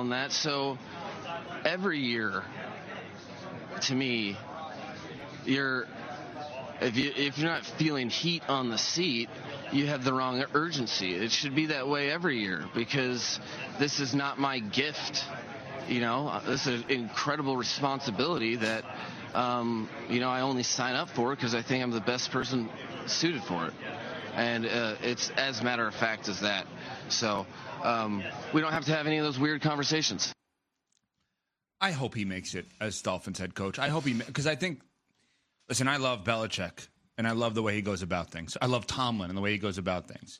on that. So every year, to me, if you're not feeling heat on the seat, you have the wrong urgency. It should be that way every year, because this is not my gift. This is an incredible responsibility that, I only sign up for because I think I'm the best person suited for it. And it's as a matter of fact as that. So we don't have to have any of those weird conversations. I hope he makes it as Dolphins head coach. I hope because I think, listen, I love Belichick, and I love the way he goes about things. I love Tomlin and the way he goes about things.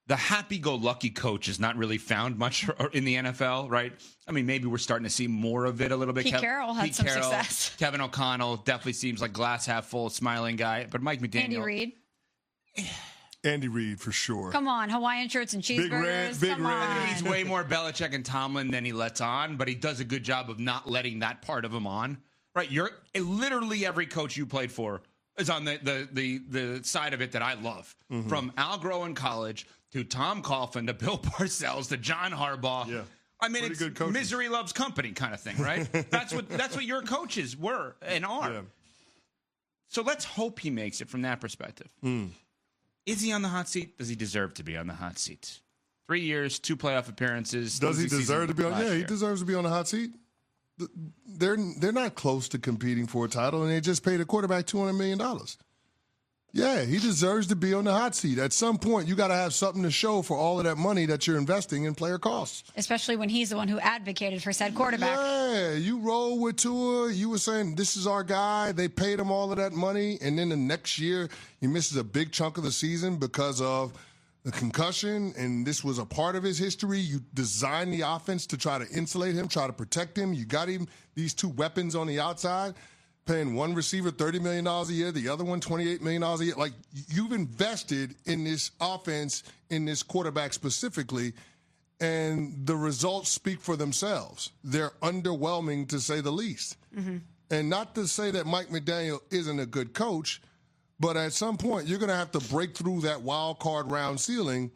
The happy-go-lucky coach is not really found much in the NFL, right? I mean, maybe we're starting to see more of it a little bit. Pete Carroll had some success. Kevin O'Connell definitely seems like glass half full, smiling guy. But Mike McDaniel. Andy Reid, for sure. Come on, Hawaiian shirts and cheeseburgers. Big red. He's way more Belichick and Tomlin than he lets on, but he does a good job of not letting that part of him on. Right? Literally every coach you played for is on the side of it that I love. Mm-hmm. From Al Groh in college to Tom Coughlin to Bill Parcells to John Harbaugh. Yeah. I mean, it's misery loves company kind of thing, right? That's what your coaches were and are. Yeah. So let's hope he makes it from that perspective. Is he on the hot seat? Does he deserve to be on the hot seat? 3 years, 2 playoff appearances. Does he deserve to be on? Yeah, he deserves to be on the hot seat. They're not close to competing for a title, and they just paid a quarterback $200 million. Yeah, he deserves to be on the hot seat. At some point, you got to have something to show for all of that money that you're investing in player costs. Especially when he's the one who advocated for said quarterback. Yeah, you roll with Tua. You were saying, this is our guy. They paid him all of that money. And then the next year, he misses a big chunk of the season because of the concussion. And this was a part of his history. You designed the offense to try to insulate him, try to protect him. You got him these 2 weapons on the outside. Paying one receiver $30 million a year, the other one $28 million a year. Like, you've invested in this offense, in this quarterback specifically, and the results speak for themselves. They're underwhelming, to say the least. Mm-hmm. And not to say that Mike McDaniel isn't a good coach, but at some point you're going to have to break through that wild card round ceiling.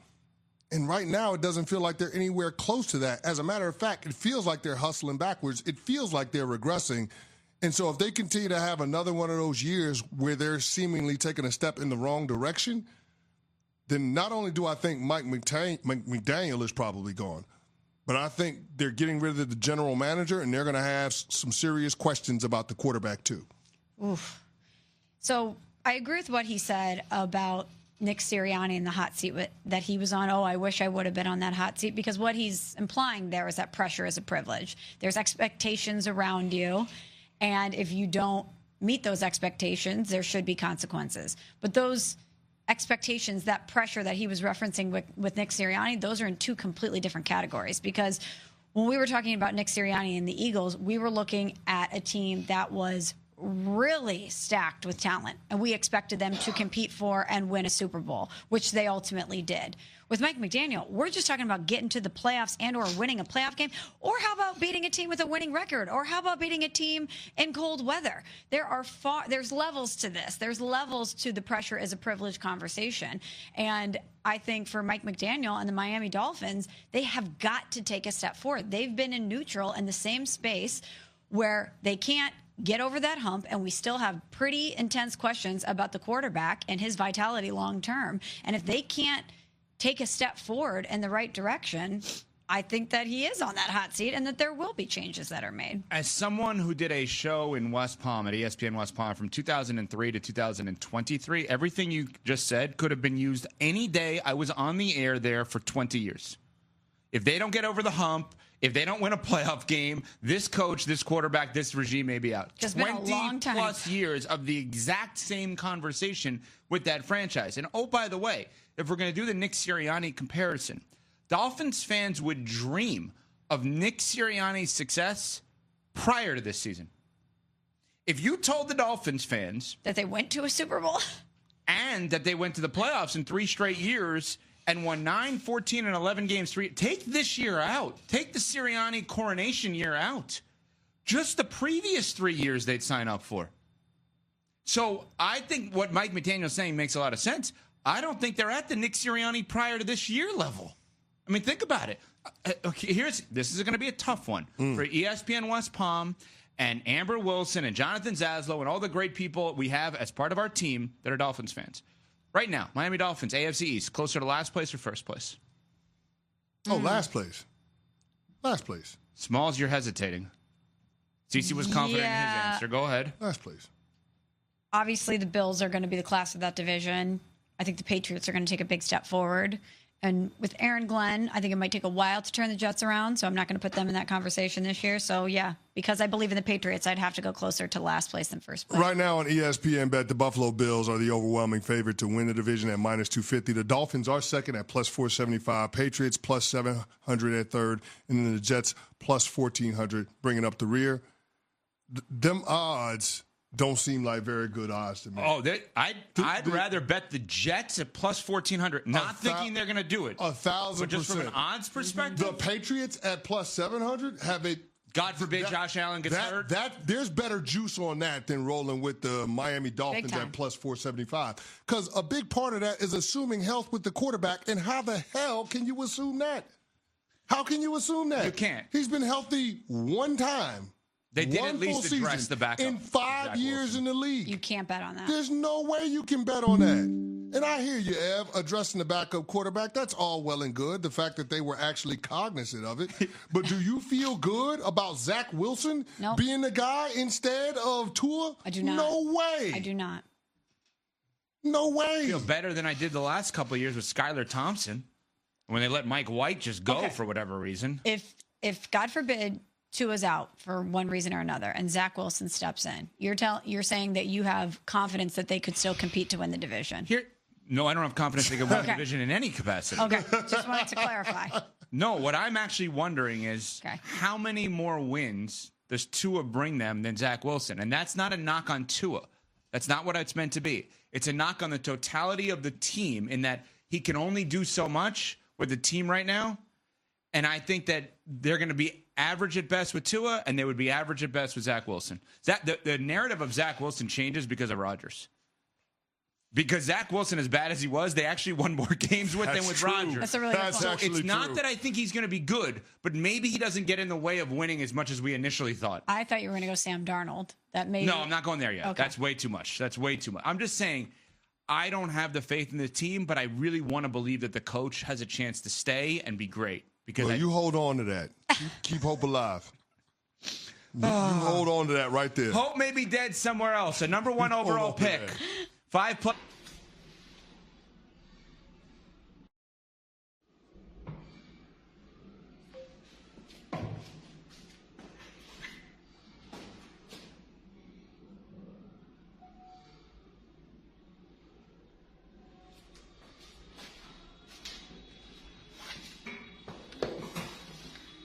And right now it doesn't feel like they're anywhere close to that. As a matter of fact, it feels like they're hustling backwards. It feels like they're regressing. And so if they continue to have another one of those years where they're seemingly taking a step in the wrong direction, then not only do I think Mike McDaniel is probably gone, but I think they're getting rid of the general manager, and they're going to have some serious questions about the quarterback too. Oof. So I agree with what he said about Nick Sirianni in the hot seat that he was on. Oh, I wish I would have been on that hot seat, because what he's implying there is that pressure is a privilege. There's expectations around you. And if you don't meet those expectations, there should be consequences. But those expectations, that pressure that he was referencing with Nick Sirianni, those are in 2 completely different categories. Because when we were talking about Nick Sirianni and the Eagles, we were looking at a team that was really stacked with talent, and we expected them to compete for and win a Super Bowl, which they ultimately did. With Mike McDaniel, we're just talking about getting to the playoffs and or winning a playoff game, or how about beating a team with a winning record, or how about beating a team in cold weather? There's levels to this. There's levels to the pressure as a privilege conversation. And I think for Mike McDaniel and the Miami Dolphins, they have got to take a step forward. They've been in neutral in the same space where they can't get over that hump, and we still have pretty intense questions about the quarterback and his vitality long term. And if they can't take a step forward in the right direction, I think that he is on that hot seat and that there will be changes that are made. As someone who did a show in West Palm at ESPN West Palm from 2003 to 2023, everything you just said could have been used any day I was on the air there for 20 years. If they don't get over the hump, if they don't win a playoff game, this coach, this quarterback, this regime may be out. It's been a long time. 20-plus years of the exact same conversation with that franchise. And, oh, by the way, if we're going to do the Nick Sirianni comparison, Dolphins fans would dream of Nick Sirianni's success prior to this season. If you told the Dolphins fans that they went to a Super Bowl and that they went to the playoffs in 3 straight years and won 9, 14, and 11 games, take this year out. Take the Sirianni coronation year out. Just the previous 3 years they'd sign up for. So I think what Mike McDaniel is saying makes a lot of sense. I don't think they're at the Nick Sirianni prior to this year level. I mean, think about it. Okay, this is going to be a tough one for ESPN West Palm and Amber Wilson and Jonathan Zaslow and all the great people we have as part of our team that are Dolphins fans. Right now, Miami Dolphins, AFC East, closer to last place or first place? Oh, last place. Last place. Smalls, you're hesitating. Cece was confident in his answer. Go ahead. Last place. Obviously, the Bills are going to be the class of that division. I think the Patriots are going to take a big step forward. And with Aaron Glenn, I think it might take a while to turn the Jets around, so I'm not going to put them in that conversation this year. So, yeah, because I believe in the Patriots, I'd have to go closer to last place than first place. Right now on ESPN Bet, the Buffalo Bills are the overwhelming favorite to win the division at -250. The Dolphins are second at +475. Patriots +700 at third. And then the Jets +1,400, bringing up the rear. Them odds don't seem like very good odds to me. Oh, I'd rather bet the Jets at +1,400, not thinking they're going to do it. 1,000%. But just from an odds perspective? The Patriots at +700 have it. God forbid Josh Allen gets hurt. There's better juice on that than rolling with the Miami Dolphins at +475. Because a big part of that is assuming health with the quarterback. And how the hell can you assume that? How can you assume that? You can't. He's been healthy one time. They did at least address the backup. In 5 years in the league. You can't bet on that. There's no way you can bet on that. And I hear you, Ev, addressing the backup quarterback. That's all well and good, the fact that they were actually cognizant of it. But do you feel good about Zach Wilson being the guy instead of Tua? I do not. No way. I do not. No way. I feel better than I did the last couple of years with Skylar Thompson when they let Mike White just go for whatever reason. If God forbid, Tua's out for one reason or another, and Zach Wilson steps in, you're saying that you have confidence that they could still compete to win the division. No, I don't have confidence they can win the division in any capacity. Okay, just wanted to clarify. No, what I'm actually wondering is how many more wins does Tua bring them than Zach Wilson? And that's not a knock on Tua. That's not what it's meant to be. It's a knock on the totality of the team in that he can only do so much with the team right now. And I think that they're going to be average at best with Tua, and they would be average at best with Zach Wilson. The narrative of Zach Wilson changes because of Rodgers. Because Zach Wilson, as bad as he was, they actually won more games with than with Rodgers. That's a really good point. So it's not that I think he's going to be good, but maybe he doesn't get in the way of winning as much as we initially thought. I thought you were going to go Sam Darnold. No, I'm not going there yet. Okay. That's way too much. That's way too much. I'm just saying I don't have the faith in the team, but I really want to believe that the coach has a chance to stay and be great. Because you hold on to that. Keep hope alive. You hold on to that right there. Hope may be dead somewhere else. A number 1 overall pick. 5+.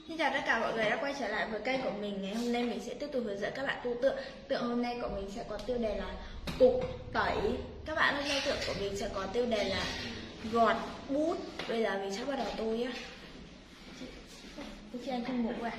Xin chào tất cả mọi người đã quay trở lại với kênh của mình. Ngày hôm nay mình sẽ tiếp tục hướng dẫn các bạn tu tượng. Tượng hôm nay của mình sẽ có tiêu đề là cục tẩy. Các bạn hôm nay tượng của mình sẽ có tiêu đề là gọt bút. Bây giờ mình sẽ bắt đầu tu nhé. Chị anh không ngủ à?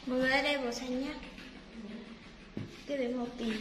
Mọi người ở đây màu xanh nhé. Tiếp đến màu tím.